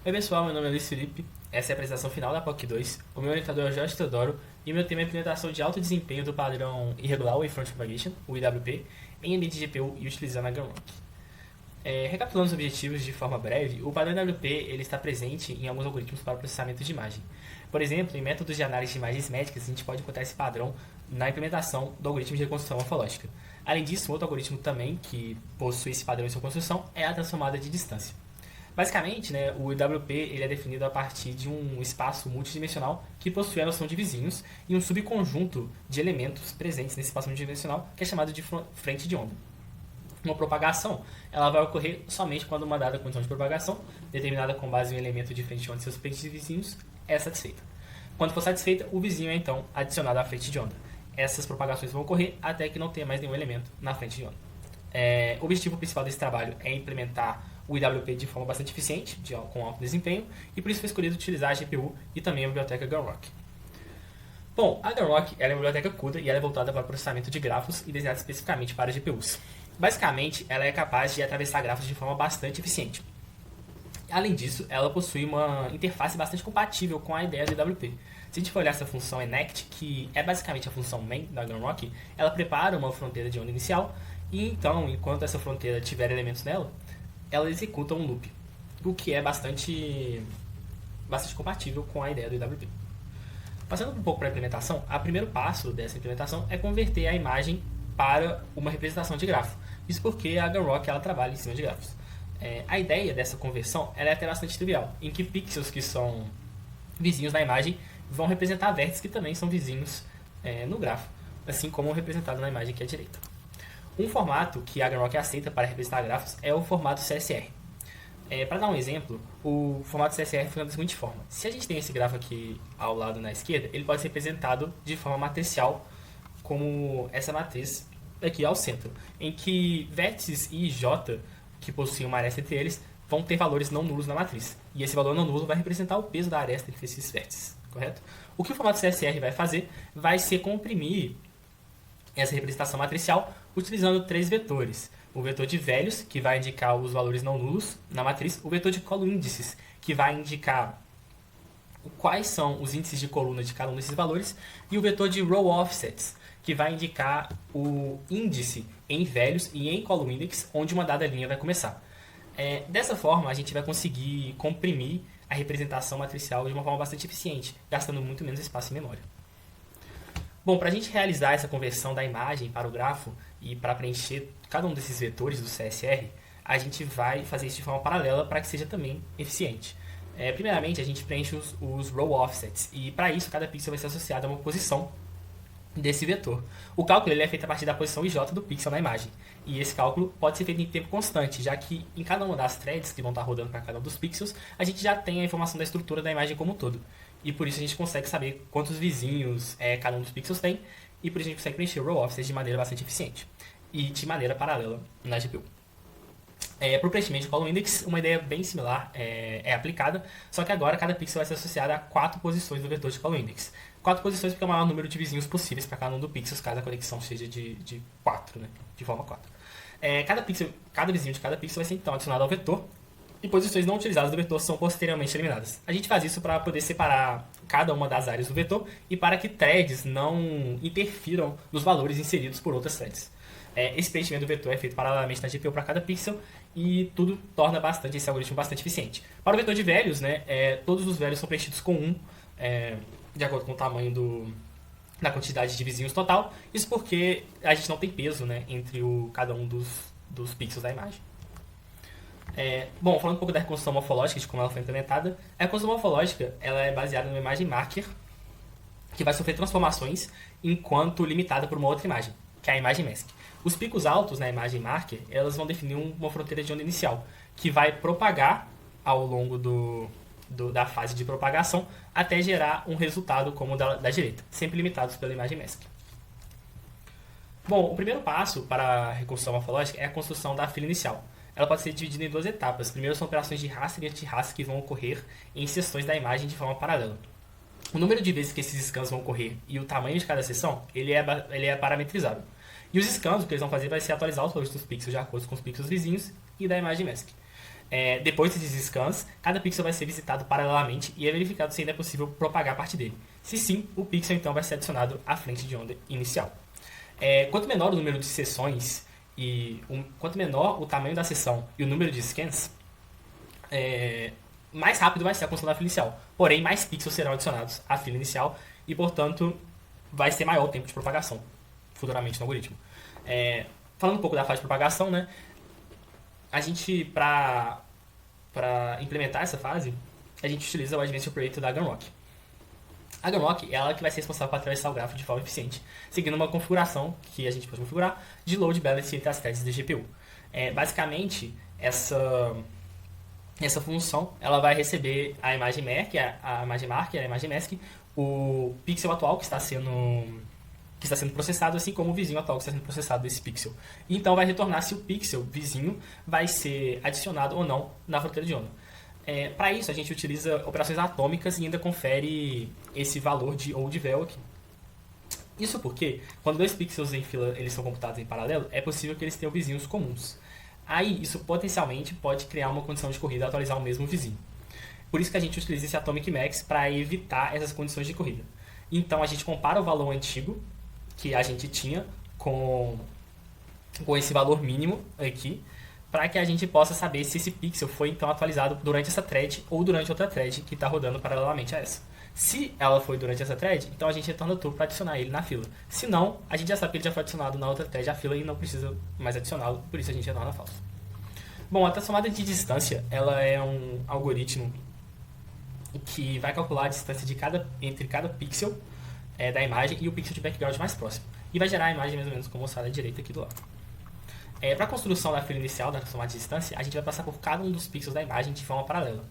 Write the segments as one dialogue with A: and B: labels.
A: Oi pessoal, meu nome é Luiz Felipe, essa é a apresentação final da POC 2, o meu orientador é o Jorge Teodoro e meu tema é a implementação de alto desempenho do padrão Irregular Wavefront Propagation, o IWP, em ambiente de GPU e utilizando a Gunrock. Recapitulando os objetivos de forma breve, o padrão IWP ele está presente em alguns algoritmos para o processamento de imagem. Por exemplo, em métodos de análise de imagens médicas, a gente pode encontrar esse padrão na implementação do algoritmo de reconstrução morfológica. Além disso, um outro algoritmo também que possui esse padrão em sua construção é a transformada de distância. Basicamente, né, o IWP ele é definido a partir de um espaço multidimensional que possui a noção de vizinhos e um subconjunto de elementos presentes nesse espaço multidimensional que é chamado de frente de onda. Uma propagação ela vai ocorrer somente quando uma dada condição de propagação, determinada com base em um elemento de frente de onda e seus frentes de vizinhos, é satisfeita. Quando for satisfeita, o vizinho é então adicionado à frente de onda. Essas propagações vão ocorrer até que não tenha mais nenhum elemento na frente de onda. O objetivo principal desse trabalho é implementar o IWP de forma bastante eficiente, com alto desempenho, e por isso foi escolhido utilizar a GPU e também a biblioteca Gunrock. Bom, a Gunrock ela é uma biblioteca CUDA e ela é voltada para o processamento de grafos e desenhada especificamente para GPUs. Basicamente, ela é capaz de atravessar grafos de forma bastante eficiente. Além disso, ela possui uma interface bastante compatível com a ideia do IWP. Se a gente for olhar essa função enect, que é basicamente a função main da Gunrock, ela prepara uma fronteira de onda inicial e então, enquanto essa fronteira tiver elementos nela, ela executa um loop, o que é bastante compatível com a ideia do IWP. Passando um pouco para a implementação, o primeiro passo dessa implementação é converter a imagem para uma representação de grafo. Isso porque a Gunrock ela trabalha em cima de grafos. A ideia dessa conversão ela é até bastante trivial, em que pixels que são vizinhos na imagem vão representar vértices que também são vizinhos no grafo, assim como representado na imagem aqui à direita. Um formato que a Gunrock aceita para representar grafos é o formato CSR. Para dar um exemplo, o formato CSR funciona da seguinte forma. Se a gente tem esse grafo aqui ao lado na esquerda, ele pode ser representado de forma matricial, como essa matriz aqui ao centro, em que vértices I e J, que possuem uma aresta entre eles, vão ter valores não nulos na matriz. E esse valor não nulo vai representar o peso da aresta entre esses vértices, correto? O que o formato CSR vai fazer vai ser comprimir essa representação matricial utilizando três vetores. O vetor de velhos, que vai indicar os valores não nulos na matriz. O vetor de colo-índices, que vai indicar quais são os índices de coluna de cada um desses valores. E o vetor de row offsets, que vai indicar o índice em velhos e em colo-index, onde uma dada linha vai começar. Dessa forma, a gente vai conseguir comprimir a representação matricial de uma forma bastante eficiente, gastando muito menos espaço em memória. Bom, para a gente realizar essa conversão da imagem para o grafo e para preencher cada um desses vetores do CSR, a gente vai fazer isso de forma paralela para que seja também eficiente. Primeiramente, a gente preenche os row offsets e para isso cada pixel vai ser associado a uma posição desse vetor. O cálculo ele é feito a partir da posição IJ do pixel na imagem. E esse cálculo pode ser feito em tempo constante, já que em cada uma das threads que vão estar rodando para cada um dos pixels, a gente já tem a informação da estrutura da imagem como um todo. E por isso a gente consegue saber quantos vizinhos cada um dos pixels tem, e por isso a gente consegue preencher o row offset de maneira bastante eficiente e de maneira paralela na GPU. Para o preenchimento de column index, uma ideia bem similar é aplicada, só que agora cada pixel vai ser associado a 4 posições do vetor de column index. 4 posições porque é o maior número de vizinhos possíveis para cada um dos pixels, caso a conexão seja de 4, né? De forma 4. Cada vizinho de cada pixel vai ser então adicionado ao vetor, e posições não utilizadas do vetor são posteriormente eliminadas. A gente faz isso para poder separar cada uma das áreas do vetor e para que threads não interfiram nos valores inseridos por outras threads. Esse preenchimento do vetor é feito paralelamente na GPU para cada pixel e tudo torna esse algoritmo bastante eficiente. Para o vetor de velhos, todos os velhos são preenchidos com 1, de acordo com o tamanho da quantidade de vizinhos total. Isso porque a gente não tem peso entre cada um dos pixels da imagem. Bom, falando um pouco da reconstrução morfológica, de como ela foi implementada, a reconstrução morfológica ela é baseada numa imagem marker que vai sofrer transformações enquanto limitada por uma outra imagem, que é a imagem mask. Os picos altos na imagem marker elas vão definir uma fronteira de onda inicial, que vai propagar ao longo da fase de propagação até gerar um resultado como o da direita, sempre limitados pela imagem mask. Bom, o primeiro passo para a reconstrução morfológica é a construção da fila inicial. Ela pode ser dividida em 2 etapas. Primeiro são operações de raster e anti-raster que vão ocorrer em seções da imagem de forma paralela. O número de vezes que esses scans vão ocorrer e o tamanho de cada seção, ele é parametrizado. E os scans, o que eles vão fazer vai ser atualizar os valores dos pixels de acordo com os pixels vizinhos e da imagem mask. Depois desses scans, cada pixel vai ser visitado paralelamente e é verificado se ainda é possível propagar parte dele. Se sim, o pixel então vai ser adicionado à frente de onda inicial. Quanto menor o número de sessões e quanto menor o tamanho da sessão e o número de scans, mais rápido vai ser a construção da fila inicial. Porém, mais pixels serão adicionados à fila inicial e, portanto, vai ser maior o tempo de propagação futuramente no algoritmo. Falando um pouco da fase de propagação, né? A gente, para implementar essa fase, a gente utiliza o Advanced Operator da Gunrock. A Gunrock é ela que vai ser responsável por atravessar o grafo de forma eficiente, seguindo uma configuração que a gente pode configurar de load balance entre as threads da GPU. Basicamente, essa função ela vai receber a imagem marker, a imagem mask, o pixel atual que está sendo processado, assim como o vizinho atual que está sendo processado desse pixel. E então vai retornar se o pixel vizinho vai ser adicionado ou não na fronteira de onda. Para isso, a gente utiliza operações atômicas e ainda confere esse valor de old val aqui. Isso porque, quando dois pixels em fila eles são computados em paralelo, é possível que eles tenham vizinhos comuns. Aí, isso potencialmente pode criar uma condição de corrida a atualizar o mesmo vizinho. Por isso que a gente utiliza esse Atomic Max para evitar essas condições de corrida. Então, a gente compara o valor antigo que a gente tinha com esse valor mínimo aqui, para que a gente possa saber se esse pixel foi então atualizado durante essa thread ou durante outra thread que está rodando paralelamente a essa. Se ela foi durante essa thread, então a gente retorna true para adicionar ele na fila. Se não, a gente já sabe que ele já foi adicionado na outra thread à fila e não precisa mais adicioná-lo, por isso a gente retorna falso. Bom, a transformada de distância ela é um algoritmo que vai calcular a distância entre cada pixel da imagem e o pixel de background mais próximo. E vai gerar a imagem mais ou menos como mostrada à direita aqui do lado. Para a construção da fila inicial, da transformada de distância, a gente vai passar por cada um dos pixels da imagem de forma paralela.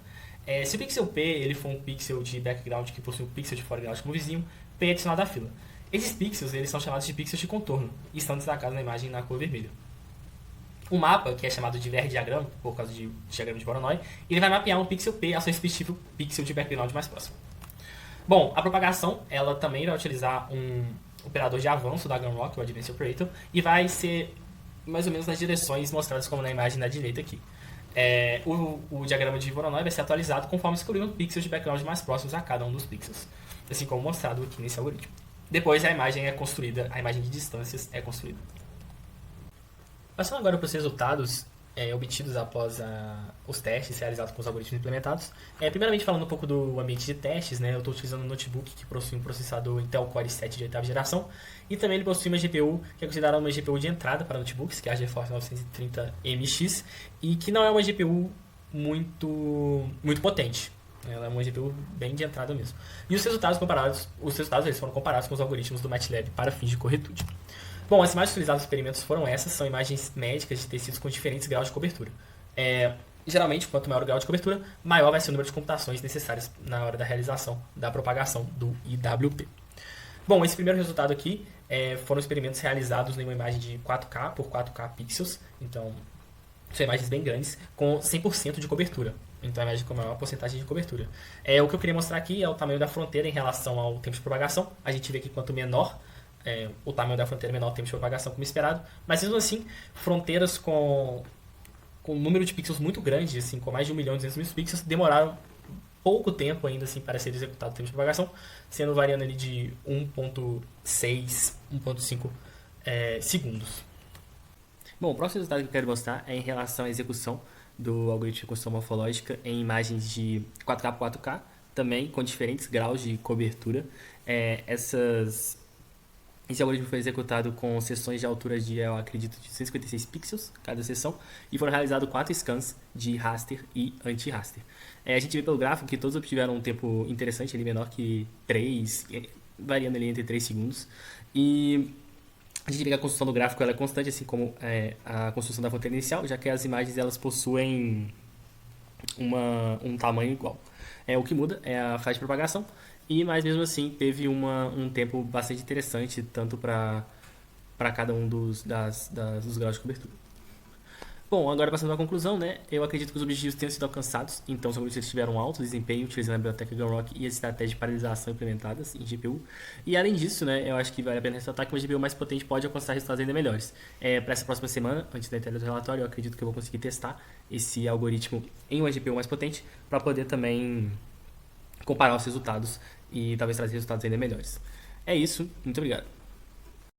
A: Se o pixel P ele for um pixel de background que possui um pixel de foreground como vizinho, P é adicionado à fila. Esses pixels eles são chamados de pixels de contorno e estão destacados na imagem na cor vermelha. O mapa, que é chamado de VR diagrama, por causa de diagrama de Voronoi, ele vai mapear um pixel P ao seu específico pixel de background mais próximo. Bom, a propagação ela também vai utilizar um operador de avanço da Gunrock, o Advanced Operator, e vai ser mais ou menos nas direções mostradas como na imagem da direita aqui. O diagrama de Voronoi vai ser atualizado conforme excluíram pixels de background mais próximos a cada um dos pixels, assim como mostrado aqui nesse algoritmo. Depois a imagem é construída, a imagem de distâncias é construída. Passando agora para os resultados obtidos após os testes realizados com os algoritmos implementados. Primeiramente falando um pouco do ambiente de testes, né, eu estou utilizando um notebook que possui um processador Intel Core i7 de 8ª geração e também ele possui uma GPU que é considerada uma GPU de entrada para notebooks, que é a GeForce 930MX, e que não é uma GPU muito potente. Ela é uma GPU bem de entrada mesmo. E os resultados eles foram comparados com os algoritmos do MATLAB para fins de corretude. Bom, as imagens utilizadas nos experimentos foram essas, são imagens médicas de tecidos com diferentes graus de cobertura. Geralmente, quanto maior o grau de cobertura, maior vai ser o número de computações necessárias na hora da realização da propagação do IWP. Bom, esse primeiro resultado aqui foram experimentos realizados em uma imagem de 4K por 4K pixels, então são imagens bem grandes, com 100% de cobertura. Então a imagem com a maior porcentagem de cobertura. O que eu queria mostrar aqui é o tamanho da fronteira em relação ao tempo de propagação. A gente vê que quanto menor o tamanho da fronteira, menor o tempo de propagação, como esperado. Mas mesmo assim, fronteiras com um número de pixels muito grande, assim, com mais de 1.200.000 pixels, demoraram pouco tempo ainda assim, para ser executado o tempo de propagação, sendo variando ali de 1.6, 1.5 segundos. Bom, o próximo resultado que eu quero mostrar é em relação à execução do algoritmo de construção morfológica em imagens de 4K por 4K, também com diferentes graus de cobertura. Esse algoritmo foi executado com seções de altura de, eu acredito, de 156 pixels cada seção, e foram realizados 4 scans de raster e anti-raster. A gente vê pelo gráfico que todos obtiveram um tempo interessante, ali menor que 3, variando ali entre 3 segundos. E a gente vê que a construção do gráfico ela é constante, assim como a construção da fronteira inicial, já que as imagens elas possuem um tamanho igual. O que muda é a fase de propagação, mas mesmo assim teve um tempo bastante interessante, tanto para cada um dos graus de cobertura. Bom, agora passando à conclusão, né? Eu acredito que os objetivos tenham sido alcançados, então os algoritmos tiveram um alto desempenho utilizando a biblioteca Gunrock e as estratégias de paralisação implementadas em GPU. E além disso, né, eu acho que vale a pena ressaltar que uma GPU mais potente pode alcançar resultados ainda melhores. Para essa próxima semana, antes da entrega do relatório, eu acredito que eu vou conseguir testar esse algoritmo em uma GPU mais potente para poder também comparar os resultados e talvez trazer resultados ainda melhores. É isso, muito obrigado.